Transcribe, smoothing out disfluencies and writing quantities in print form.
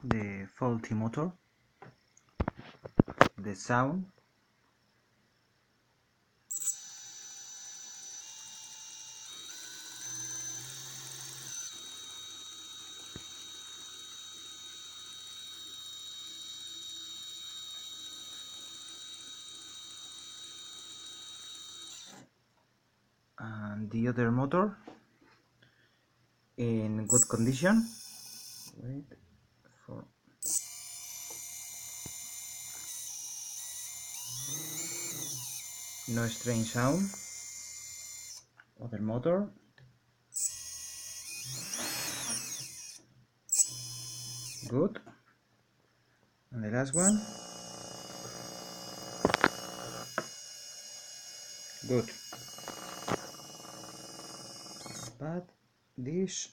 the faulty motor, the sound, and the other motor in good condition. Wait for no strange sound. Other motor. Good. And the last one. Good. But this